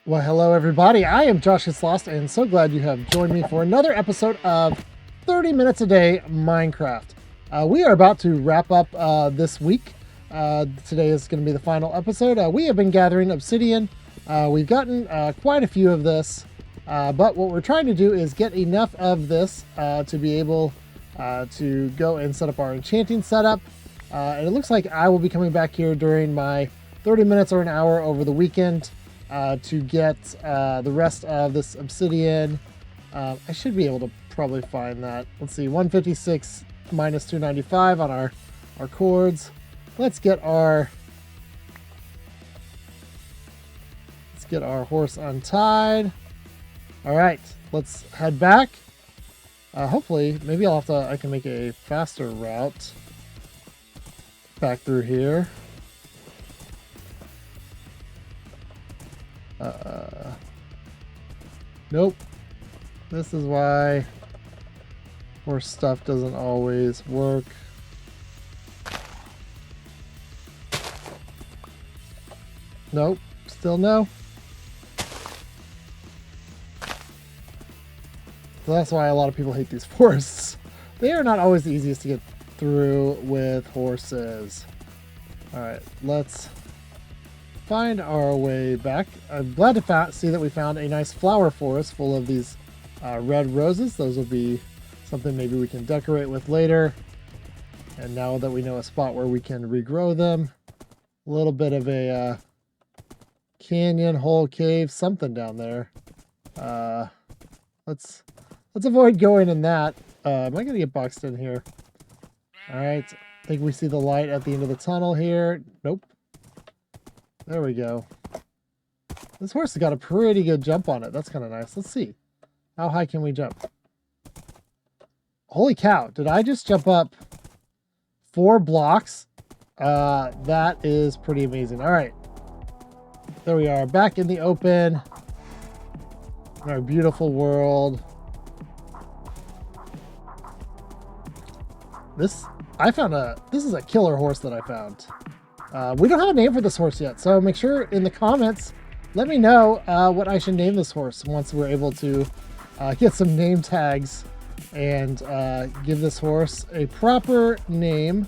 Well, hello everybody. I am Josh Gets Lost, and so glad you have joined me for another episode of 30 Minutes a Day Minecraft. We are about to wrap up this week. Today is going to be the final episode. We have been gathering obsidian. We've gotten quite a few of this, but what we're trying to do is get enough of this to be able to go and set up our enchanting setup. And it looks like I will be coming back here during my 30 minutes or an hour over the weekend to get the rest of this obsidian. I should be able to probably find that. Let's see, 156 minus 295 on our Coords. Let's get our horse untied. All right, let's head back. Hopefully, maybe I can make a faster route back through here. Nope. This is why horse stuff doesn't always work. Nope. Still no. So that's why a lot of people hate these forests. They are not always the easiest to get through with horses. Alright, let's find our way back. I'm glad to see that we found a nice flower forest full of these red roses. Those will be something maybe we can decorate with later. And now that we know a spot where we can regrow them, a little bit of a canyon, hole, cave, something down there. Let's avoid going in that. Am I gonna get boxed in here? All right, I think we see the light at the end of the tunnel here. Nope. There we go. This horse has got a pretty good jump on it. That's kind of nice. Let's see. How high can we jump? Holy cow. Did I just jump up 4 blocks? That is pretty amazing. All right. There we are. Back in the open. In our beautiful world. This is a killer horse that I found. We don't have a name for this horse yet, so make sure in the comments, let me know what I should name this horse once we're able to get some name tags and give this horse a proper name.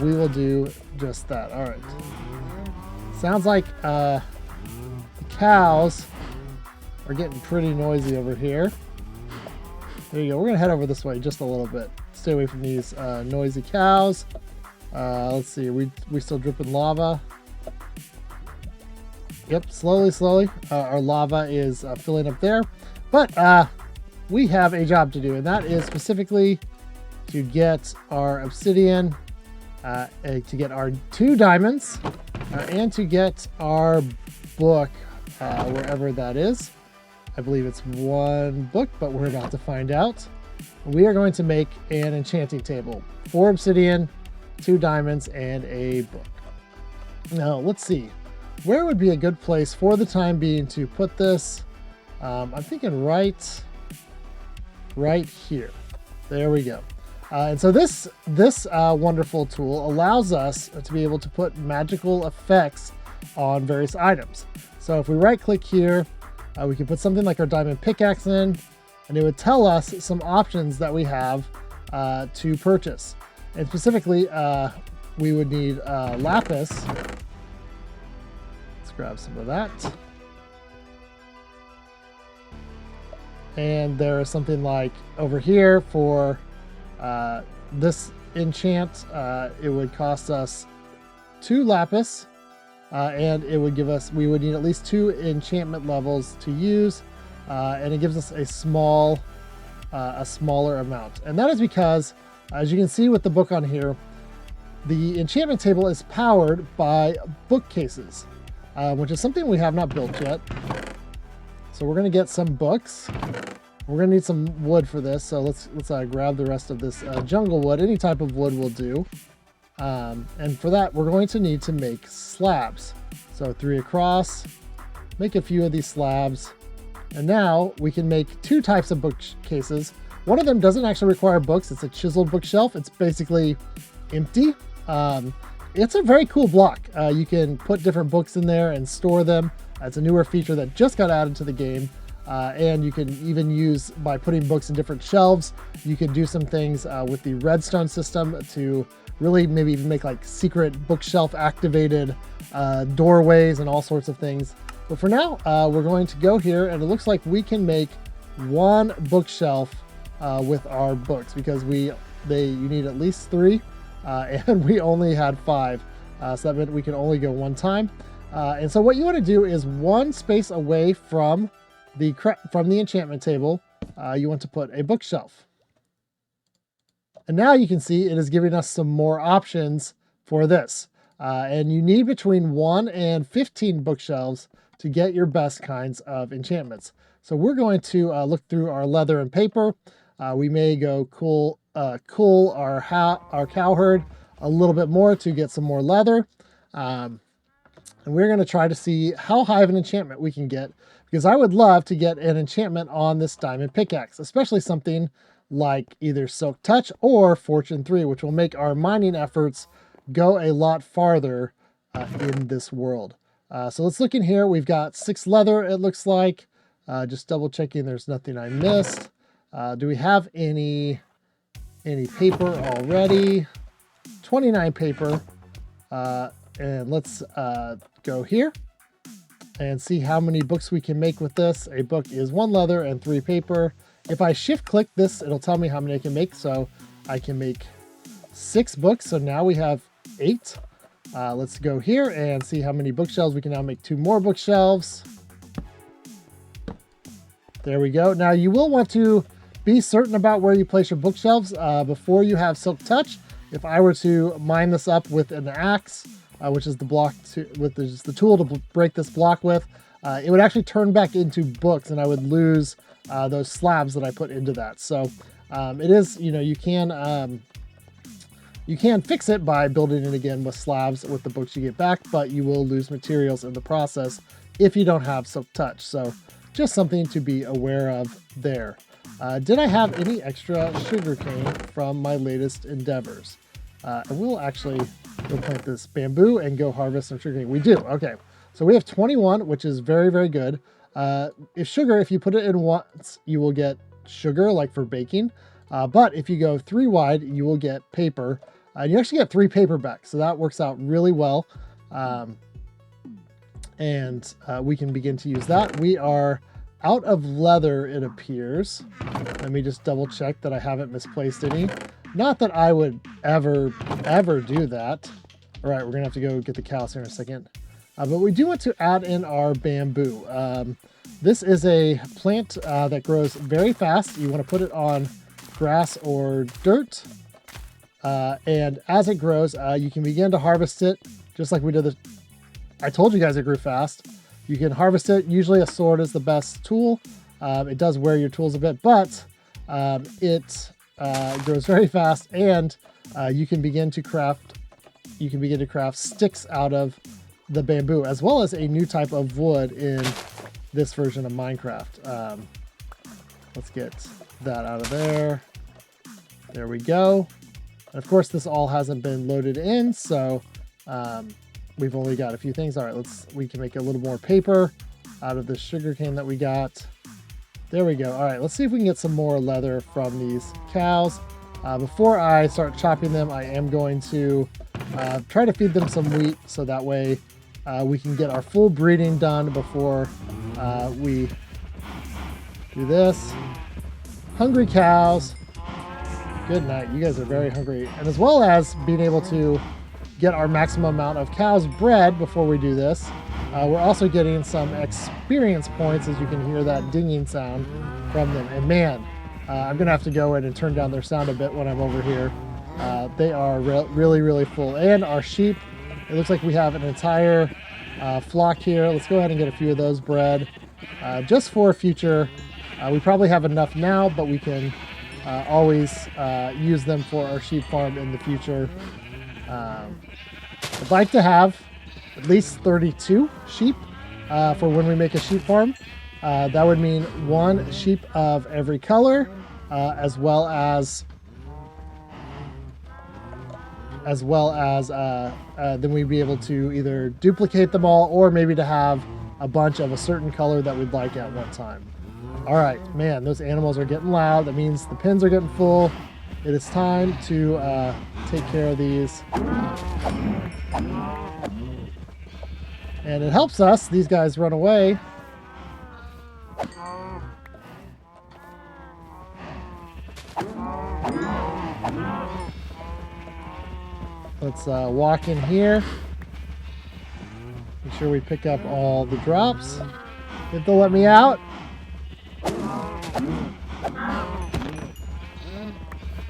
We will do just that. All right. Sounds like the cows are getting pretty noisy over here. There you go. We're going to head over this way just a little bit. Stay away from these noisy cows. Let's see, we still dripping lava. Yep, slowly. Our lava is filling up there. But we have a job to do, and that is specifically to get our obsidian, to get our 2 diamonds, and to get our book, wherever that is. I believe it's 1 book, but we're about to find out. We are going to make an enchanting table. 4 obsidian, 2 diamonds, and a book. Now, let's see. Where would be a good place for the time being to put this? I'm thinking right here. There we go. And so this wonderful tool allows us to be able to put magical effects on various items. So if we right-click here, we can put something like our diamond pickaxe in, and it would tell us some options that we have to purchase. And specifically, we would need lapis. Let's grab some of that. And there is something like over here for this enchant. It would cost us 2 lapis. And it would give us, we would need at least 2 enchantment levels to use. And it gives us a smaller amount. And that is because, as you can see with the book on here, the enchantment table is powered by bookcases, which is something we have not built yet. So we're going to get some books. We're going to need some wood for this. So let's grab the rest of this jungle wood. Any type of wood will do. And for that, we're going to need to make slabs. So 3 across, make a few of these slabs. And now we can make 2 types of bookcases. One of them doesn't actually require books. It's a chiseled bookshelf. It's basically empty. It's a very cool block. You can put different books in there and store them. It's a newer feature that just got added to the game. And you can even use, by putting books in different shelves, you can do some things with the redstone system to really maybe even make like secret bookshelf activated doorways and all sorts of things. But for now, we're going to go here, and it looks like we can make one bookshelf with our books, because you need at least 3, and we only had 5, so that meant we can only go one time. And so what you want to do is one space away from the enchantment table, you want to put a bookshelf. And now you can see it is giving us some more options for this. And you need between 1 and 15 bookshelves to get your best kinds of enchantments. So we're going to look through our leather and paper. We may go cool our cow herd a little bit more to get some more leather. And we're going to try to see how high of an enchantment we can get, because I would love to get an enchantment on this diamond pickaxe, especially something like either Silk Touch or Fortune 3, which will make our mining efforts go a lot farther in this world. So let's look in here. We've got 6 leather, it looks like. Just double checking there's nothing I missed. Do we have any paper already? 29 paper. And let's go here and see how many books we can make with this. A book is 1 leather and 3 paper. If I shift click this, it'll tell me how many I can make. So I can make 6 books. So now we have 8. Let's go here and see how many bookshelves. We can now make 2 more bookshelves. There we go. Now you will want to be certain about where you place your bookshelves before you have Silk Touch. If I were to mine this up with an axe, which is the tool to break this block with, it would actually turn back into books, and I would lose those slabs that I put into that. So it is, you can fix it by building it again with slabs with the books you get back, but you will lose materials in the process if you don't have Silk Touch. So just something to be aware of there. Did I have any extra sugarcane from my latest endeavors? I will actually go plant this bamboo and go harvest some sugarcane. We do. Okay. So we have 21, which is very, very good. If you put it in once, you will get sugar, like for baking. But if you go 3 wide, you will get paper. You actually get 3 paperbacks, so that works out really well. And we can begin to use that. We are out of leather, it appears. Let me just double check that I haven't misplaced any. Not that I would ever do that. All right, we're gonna have to go get the cows here in a second. But we do want to add in our bamboo. This is a plant that grows very fast. You want to put it on grass or dirt. And as it grows, you can begin to harvest it, just like we did. I told you guys it grew fast. You can harvest it. Usually a sword is the best tool. It does wear your tools a bit, but it grows very fast, and you can begin to craft sticks out of the bamboo, as well as a new type of wood in this version of Minecraft. Let's get that out of there. There we go. And of course, this all hasn't been loaded in, so we've only got a few things. All right, we can make a little more paper out of the sugarcane that we got. There we go. All right, let's see if we can get some more leather from these cows. Before I start chopping them, I am going to try to feed them some wheat, so that way we can get our full breeding done before we do this. Hungry cows. Good night. You guys are very hungry. And as well as being able to get our maximum amount of cows bred before we do this, we're also getting some experience points, as you can hear that dinging sound from them. And man, I'm going to have to go in and turn down their sound a bit when I'm over here. They are really, really full. And our sheep, it looks like we have an entire flock here. Let's go ahead and get a few of those bred just for future. We probably have enough now, but we can always use them for our sheep farm in the future. I'd like to have at least 32 sheep for when we make a sheep farm. That would mean 1 sheep of every color, as well as then we'd be able to either duplicate them all, or maybe to have a bunch of a certain color that we'd like at one time. All right, man, those animals are getting loud. That means the pins are getting full. It is time to take care of these. And it helps us. These guys run away. Let's walk in here. Make sure we pick up all the drops. If they'll let me out.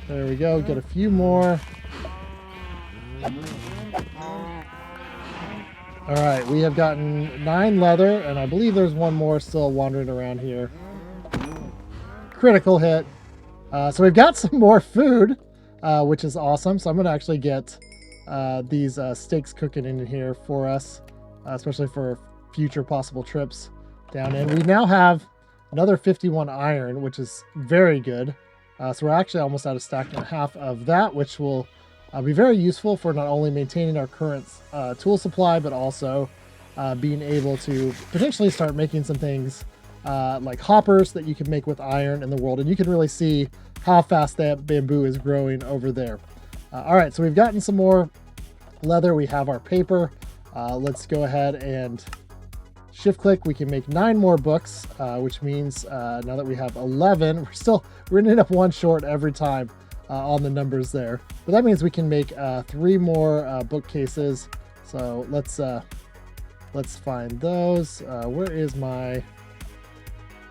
There we go. Get a few more. All right, we have gotten 9 leather, and I believe there's one more still wandering around here. Critical hit. So we've got some more food, which is awesome. So I'm going to actually get these steaks cooking in here for us, especially for future possible trips down in. We now have another 51 iron, which is very good. So we're actually almost at a stack and a half of that, which will be very useful for not only maintaining our current tool supply, but also being able to potentially start making some things like hoppers that you can make with iron in the world. And you can really see how fast that bamboo is growing over there. All right, so we've gotten some more leather. We have our paper. Let's go ahead and shift click. We can make 9 more books, which means now that we have 11, we're ending up 1 short every time on the numbers there. But that means we can make 3 more bookcases. So let's find those. Where is my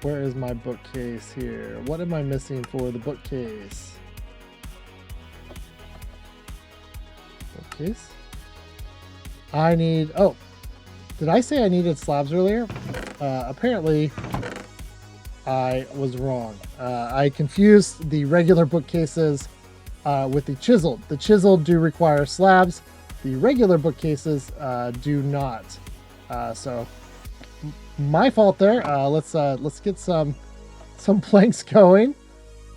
bookcase here? What am I missing for the bookcase? Bookcase? I need, oh, did I say I needed slabs earlier? Apparently I was wrong. I confused the regular bookcases with the chiseled. The chiseled do require slabs. The regular bookcases do not. So my fault there. Let's get some planks going.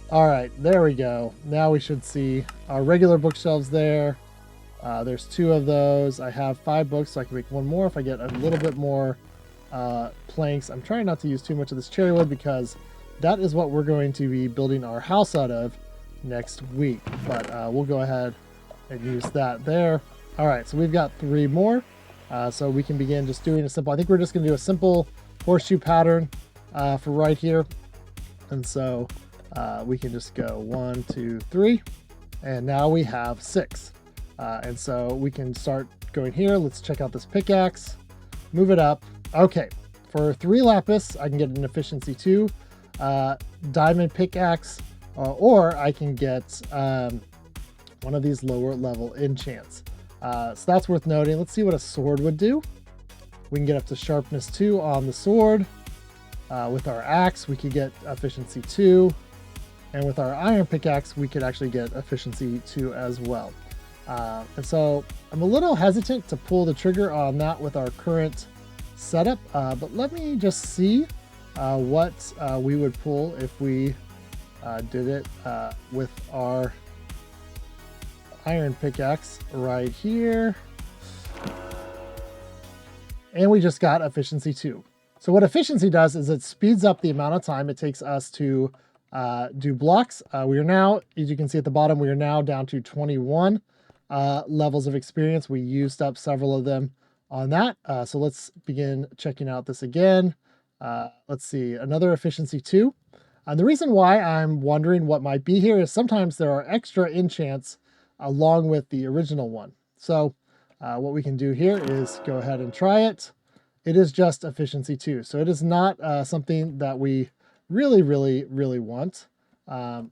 All right, there we go. Now we should see our regular bookshelves there. There's 2 of those. I have 5 books, so I can make 1 more if I get a little bit more planks. I'm trying not to use too much of this cherry wood because that is what we're going to be building our house out of next week. But we'll go ahead and use that there. All right, so we've got 3 more. So we can begin just doing a simple, I think we're just going to do a simple horseshoe pattern for right here. And so we can just go 1, 2, 3. And now we have 6. And so we can start going here. Let's check out this pickaxe, move it up. Okay, for 3 lapis, I can get an efficiency 2 diamond pickaxe, or I can get one of these lower level enchants. So that's worth noting. Let's see what a sword would do. We can get up to sharpness 2 on the sword. With our axe, we could get efficiency 2. And with our iron pickaxe, we could actually get efficiency 2 as well. And so I'm a little hesitant to pull the trigger on that with our current setup, but let me just see what we would pull if we did it with our iron pickaxe right here. And we just got efficiency 2. So what efficiency does is it speeds up the amount of time it takes us to do blocks. We are now, as you can see at the bottom, we are now down to 21 levels of experience. We used up several of them on that. So let's begin checking out this again. Let's see, another efficiency 2. And the reason why I'm wondering what might be here is sometimes there are extra enchants along with the original one. So what we can do here is go ahead and try it. It is just efficiency 2. So it is not something that we really want. And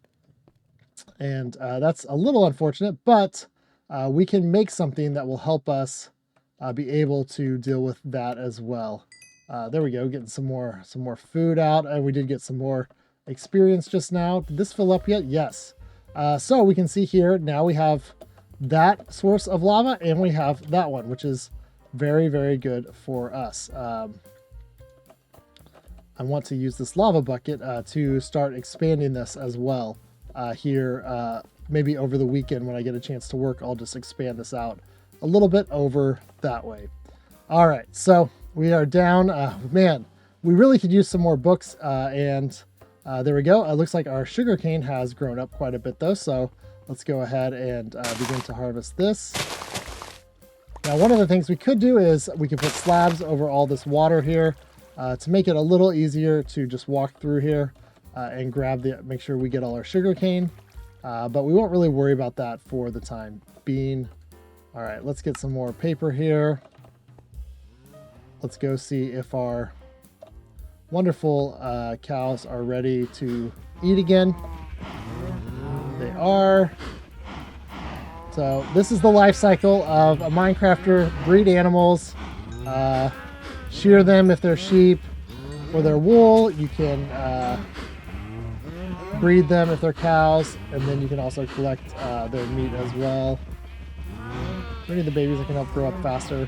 that's a little unfortunate, but we can make something that will help us be able to deal with that as well. There we go, getting some more food out, and we did get some more experience just now. Did this fill up yet? Yes. So we can see here, now we have that source of lava, and we have that one, which is very good for us. I want to use this lava bucket to start expanding this as well here. Maybe over the weekend when I get a chance to work, I'll just expand this out a little bit over that way. All right, so We are down. Man, we really could use some more books. And there we go. It looks like our sugarcane has grown up quite a bit though. So let's go ahead and begin to harvest this. Now, one of the things we could do is we could put slabs over all this water here to make it a little easier to just walk through here and make sure we get all our sugarcane. But we won't really worry about that for the time being. All right, let's get some more paper here. Let's go see if our wonderful cows are ready to eat again. They are. So this is the life cycle of a Minecrafter. Breed animals, shear them if they're sheep, or they're wool. You can breed them if they're cows, and then you can also collect their meat as well. We need the babies that can help grow up faster.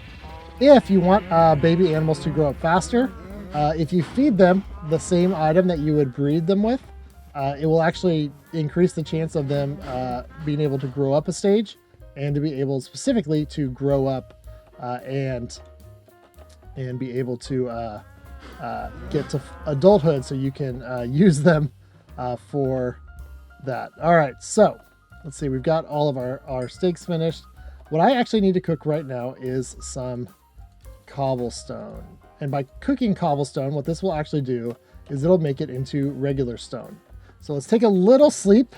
If you want baby animals to grow up faster, if you feed them the same item that you would breed them with, it will actually increase the chance of them being able to grow up a stage and to be able specifically to grow up and be able to get to adulthood so you can use them for that. All right, so let's see. We've got all of our steaks finished. What I actually need to cook right now is some cobblestone. And by cooking cobblestone, what this will actually do is it'll make it into regular stone. So let's take a little sleep.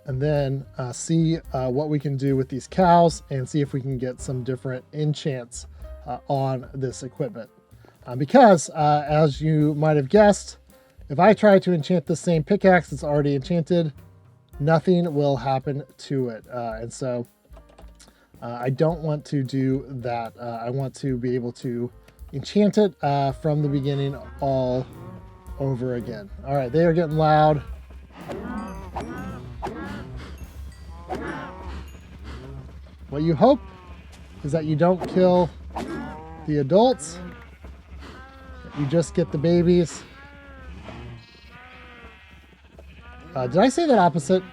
And then see what we can do with these cows and see if we can get some different enchants on this equipment. Because, as you might have guessed, if I try to enchant the same pickaxe that's already enchanted, nothing will happen to it. And so I don't want to do that. I want to be able to enchant it from the beginning all over again. All right, they are getting loud. What you hope is that you don't kill the adults, that you just get the babies. Did I say that opposite?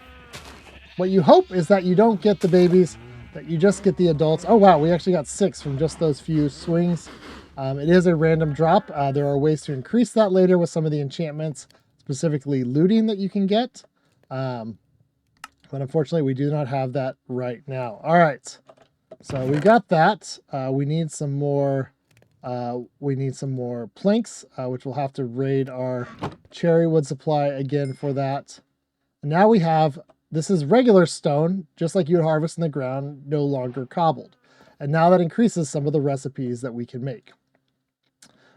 What you hope is that you don't get the babies, that you just get the adults. Oh wow, we actually got 6 from just those few swings. It is a random drop. There are ways to increase that later with some of the enchantments, specifically looting that you can get. But unfortunately, we do not have that right now. All right, so we got that. We need some more. We need some more planks, which we'll have to raid our cherry wood supply again for that. And now we have, this is regular stone, just like you would harvest in the ground, no longer cobbled. And now that increases some of the recipes that we can make.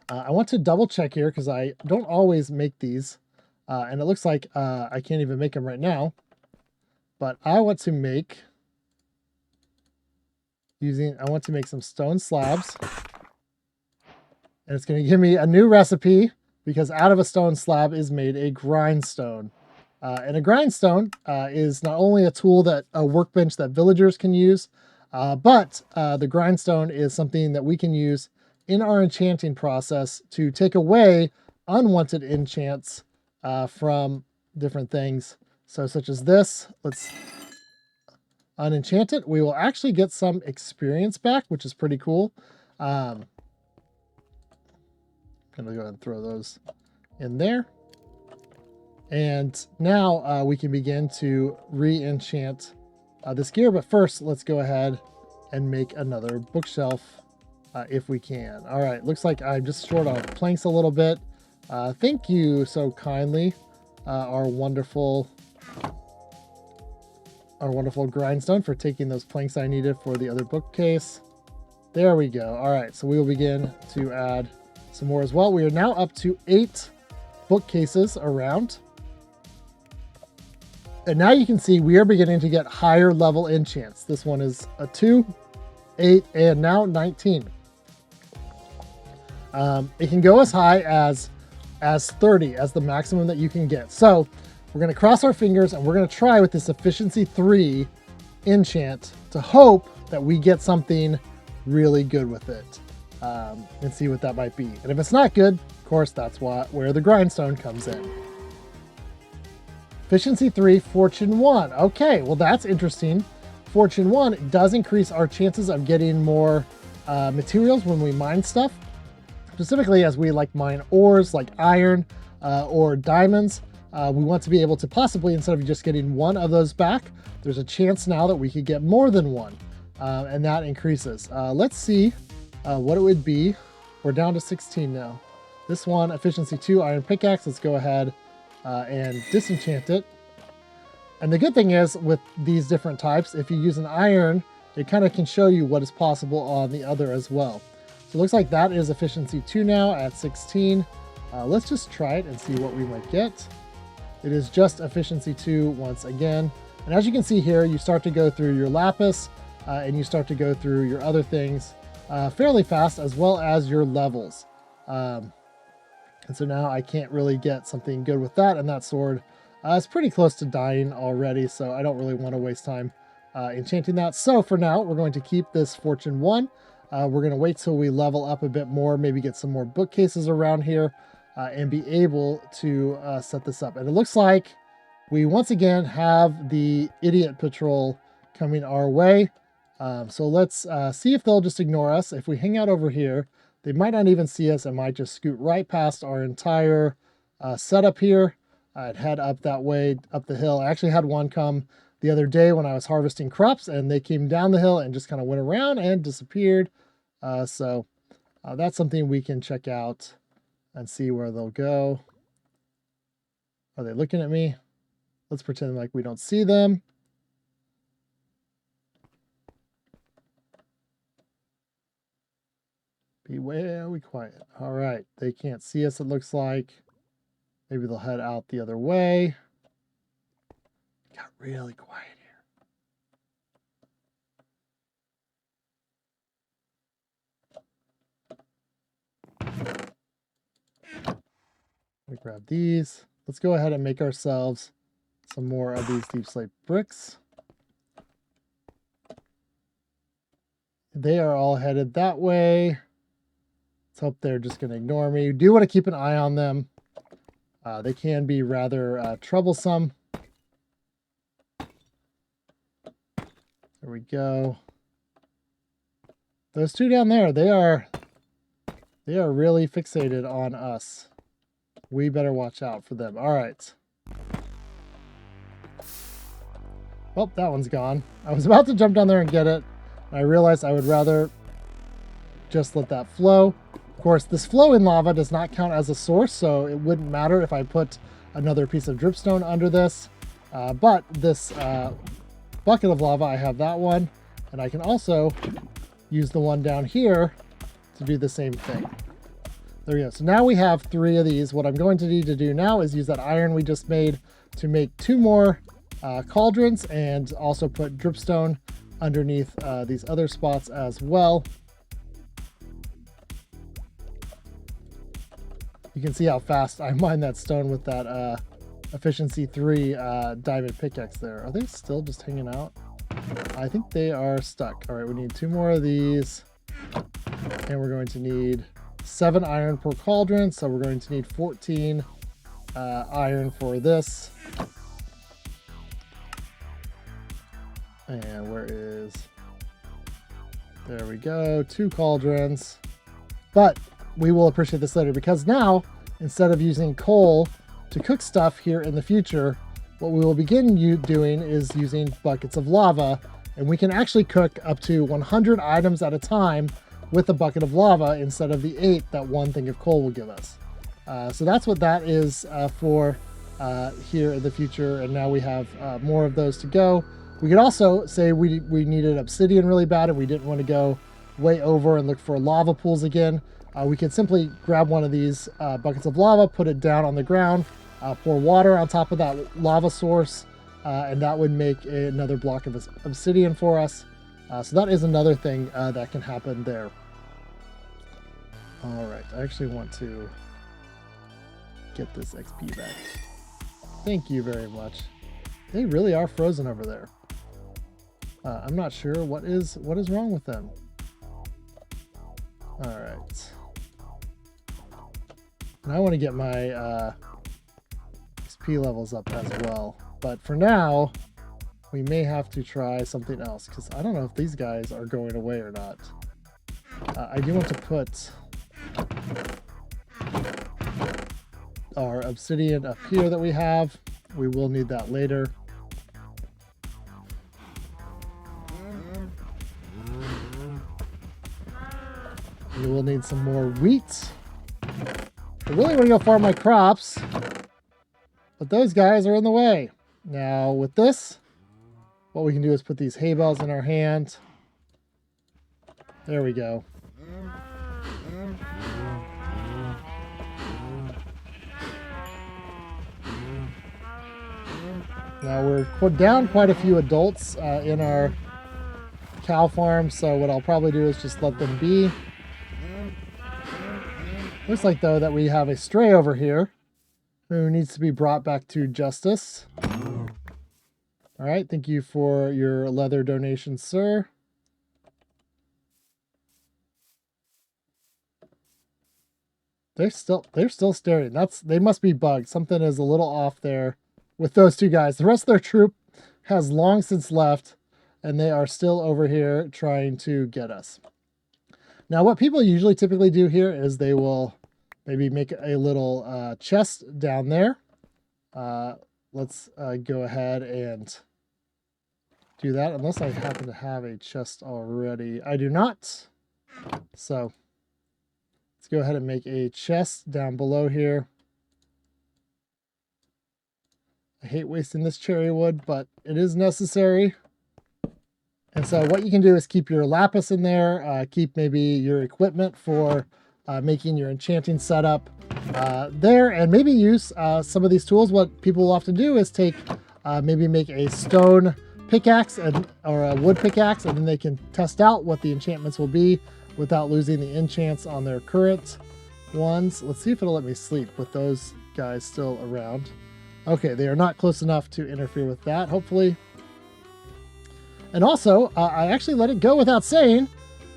I want to double check here because I don't always make these. And it looks like I can't even make them right now. But I want to make some stone slabs. And it's going to give me a new recipe because out of a stone slab is made a grindstone. And a grindstone is not only a tool a workbench that villagers can use, but the grindstone is something that we can use in our enchanting process to take away unwanted enchants from different things. So such as this, let's unenchant it. We will actually get some experience back, which is pretty cool. I'm going to go ahead and throw those in there. And now we can begin to re-enchant this gear. But first, let's go ahead and make another bookshelf if we can. All right, looks like I'm just short on planks a little bit. Thank you so kindly, our wonderful grindstone, for taking those planks I needed for the other bookcase. There we go. All right, so we will begin to add some more as well. We are now up to 8 bookcases around. And now you can see we are beginning to get higher level enchants. This one is a 2, 8, and now 19. It can go as high as 30 as the maximum that you can get. So we're going to cross our fingers and we're going to try with this efficiency 3 enchant to hope that we get something really good with it and see what that might be. And if it's not good, of course, that's where the grindstone comes in. Efficiency 3, Fortune 1. Okay, well that's interesting. Fortune 1, it does increase our chances of getting more materials when we mine stuff. Specifically as we like mine ores like iron or diamonds. We want to be able to possibly, instead of just getting one of those back, there's a chance now that we could get more than one. And that increases. Let's see what it would be. We're down to 16 now. This one, efficiency 2, iron pickaxe. Let's go ahead and disenchant it. And the good thing is with these different types, if you use an iron, it kind of can show you what is possible on the other as well. So it looks like that is efficiency 2 now at 16. Let's just try it and see what we might get. It is just efficiency 2 once again. And as you can see here, you start to go through your lapis and you start to go through your other things fairly fast, as well as your levels. And so now I can't really get something good with that, and that sword is pretty close to dying already, so I don't really want to waste time enchanting that. So for now, we're going to keep this Fortune 1. We're going to wait till we level up a bit more, maybe get some more bookcases around here, and be able to set this up. And it looks like we once again have the idiot patrol coming our way. So let's see if they'll just ignore us. If we hang out over here, they might not even see us and might just scoot right past our entire setup here and head up that way, up the hill. I actually had one come the other day when I was harvesting crops, and they came down the hill and just kind of went around and disappeared. So that's something we can check out and see where they'll go. Are they looking at me? Let's pretend like we don't see them. Be very quiet. All right, they can't see us, it looks like. Maybe they'll head out the other way. Got really quiet here. We grab these. Let's go ahead and make ourselves some more of these deep slate bricks. They are all headed that way. Let's hope they're just going to ignore me. You do want to keep an eye on them. They can be rather troublesome. There we go. Those two down there, they are really fixated on us. We better watch out for them. All right. Well, that one's gone. I was about to jump down there and get it. And I realized I would rather just let that flow. Of course, this flow in lava does not count as a source, so it wouldn't matter if I put another piece of dripstone under this. But this bucket of lava, I have that one. And I can also use the one down here to do the same thing. There we go. So now we have 3 of these. What I'm going to need to do now is use that iron we just made to make 2 more cauldrons, and also put dripstone underneath these other spots as well. You can see how fast I mine that stone with that efficiency 3 diamond pickaxe there. Are they still just hanging out? I think they are stuck. All right, we need 2 more of these, and we're going to need 7 iron per cauldron, so we're going to need 14 iron for this. And where is... There we go, 2 cauldrons. But we will appreciate this later, because now, instead of using coal to cook stuff here in the future, what we will begin doing is using buckets of lava, and we can actually cook up to 100 items at a time with a bucket of lava instead of the 8 that one thing of coal will give us. So that's what that is for here in the future, and now we have more of those to go. We could also say we needed obsidian really bad and we didn't want to go way over and look for lava pools again. We could simply grab one of these buckets of lava, put it down on the ground, pour water on top of that lava source, and that would make another block of obsidian for us. So that is another thing that can happen there. All right, I actually want to get this XP back. Thank you very much. They really are frozen over there. I'm not sure what is wrong with them. All right. And I want to get my XP levels up as well. But for now, we may have to try something else, because I don't know if these guys are going away or not. I do want to put our obsidian up here that we have. We will need that later. We will need some more wheat. I really want to go farm my crops, but those guys are in the way. Now with this, what we can do is put these hay bales in our hand. There we go. Now we're down quite a few adults in our cow farm, so what I'll probably do is just let them be. Looks like, though, that we have a stray over here who needs to be brought back to justice. All right, thank you for your leather donation, sir. They're still staring. They must be bugged. Something is a little off there with those two guys. The rest of their troop has long since left, and they are still over here trying to get us. Now, what people usually typically do here is they will maybe make a little chest down there. Let's go ahead and do that, unless I happen to have a chest already. I do not. So let's go ahead and make a chest down below here. I hate wasting this cherry wood, but it is necessary. And so what you can do is keep your lapis in there, keep maybe your equipment for making your enchanting setup there, and maybe use some of these tools. What people will often do is maybe make a stone pickaxe or a wood pickaxe, and then they can test out what the enchantments will be without losing the enchants on their current ones. Let's see if it'll let me sleep with those guys still around. Okay, they are not close enough to interfere with that, hopefully. And also, I actually let it go without saying,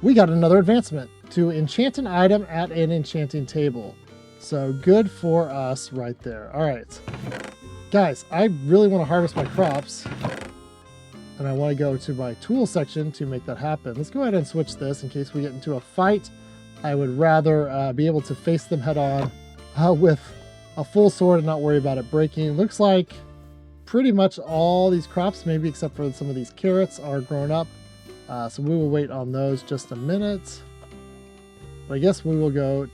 we got another advancement to enchant an item at an enchanting table. So good for us right there. All right. Guys, I really want to harvest my crops. And I want to go to my tool section to make that happen. Let's go ahead and switch this in case we get into a fight. I would rather be able to face them head on with a full sword and not worry about it breaking. Looks like pretty much all these crops, maybe except for some of these carrots, are grown up. So we will wait on those just a minute. But I guess we will go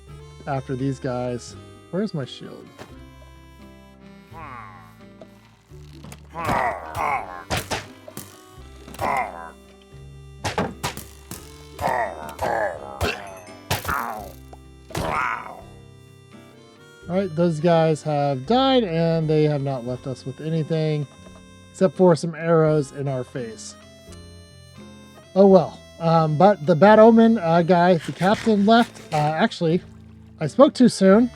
after these guys. Where's my shield? Alright, those guys have died, and they have not left us with anything except for some arrows in our face. Oh well. But the Bad Omen guy, the captain, left. Actually, I spoke too soon.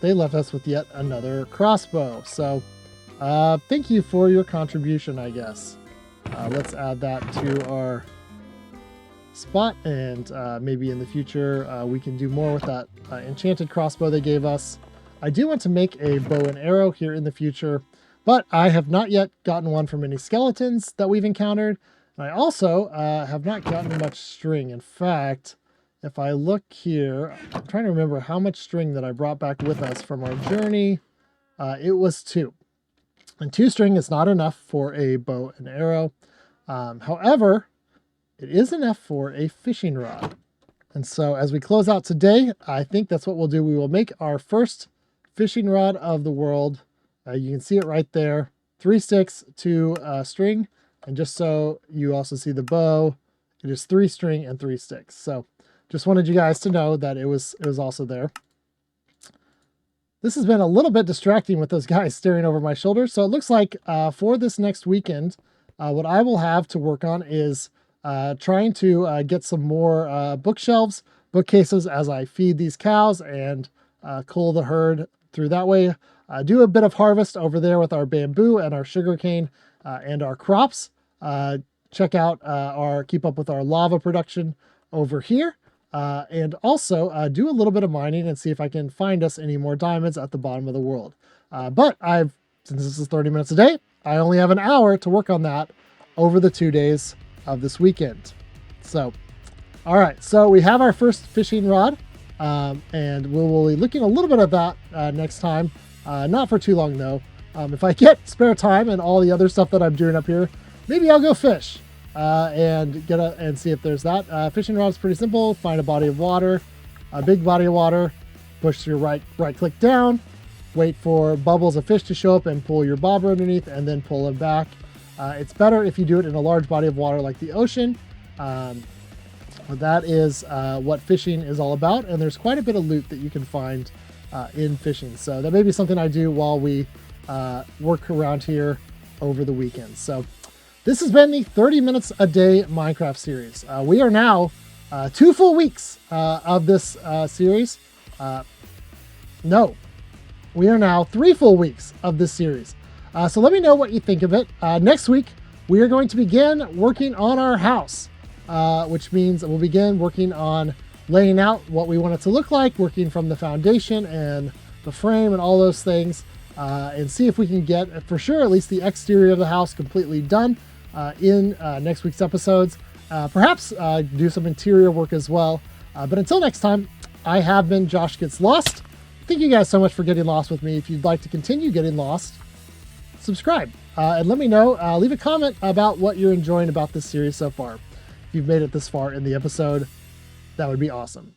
They left us with yet another crossbow. So, thank you for your contribution, I guess. Let's add that to our spot, and maybe in the future we can do more with that enchanted crossbow they gave us. I do want to make a bow and arrow here in the future, but I have not yet gotten one from any skeletons that we've encountered. And I also have not gotten much string. In fact, if I look here, I'm trying to remember how much string that I brought back with us from our journey. It was 2. And 2 string is not enough for a bow and arrow. However, it is enough for a fishing rod. And so as we close out today, I think that's what we'll do. We will make our first fishing rod of the world. You can see it right there. 3 sticks, 2 string. And just so you also see the bow, it is 3 string and 3 sticks. So just wanted you guys to know that it was also there. This has been a little bit distracting with those guys staring over my shoulder. So it looks like for this next weekend, what I will have to work on is trying to get some more bookshelves, bookcases as I feed these cows and cull the herd through that way. Do a bit of harvest over there with our bamboo and our sugarcane and our crops. Check out keep up with our lava production over here. And also do a little bit of mining and see if I can find us any more diamonds at the bottom of the world. But since this is 30 minutes a day, I only have an hour to work on that over the 2 days of this weekend. So, all right, so we have our first fishing rod, and we'll be looking a little bit at that next time. Not for too long, though. If I get spare time and all the other stuff that I'm doing up here, maybe I'll go fish and see if there's that. Fishing rod is pretty simple. Find a body of water, a big body of water, push your right click down, wait for bubbles of fish to show up and pull your bobber underneath, and then pull them back. It's better if you do it in a large body of water like the ocean. That is what fishing is all about, and there's quite a bit of loot that you can find in fishing. So that may be something I do while we work around here over the weekend. So this has been the 30 minutes a day Minecraft series. We are now 2 full weeks of this series. No, we are now 3 full weeks of this series. So let me know what you think of it. Next week, we are going to begin working on our house, which means we'll begin working on laying out what we want it to look like, working from the foundation and the frame and all those things, and see if we can get, for sure, at least the exterior of the house completely done in next week's episodes. Perhaps do some interior work as well. But until next time, I have been Josh Gets Lost. Thank you guys so much for getting lost with me. If you'd like to continue getting lost, subscribe and let me know. Leave a comment about what you're enjoying about this series so far. If you've made it this far in the episode, that would be awesome.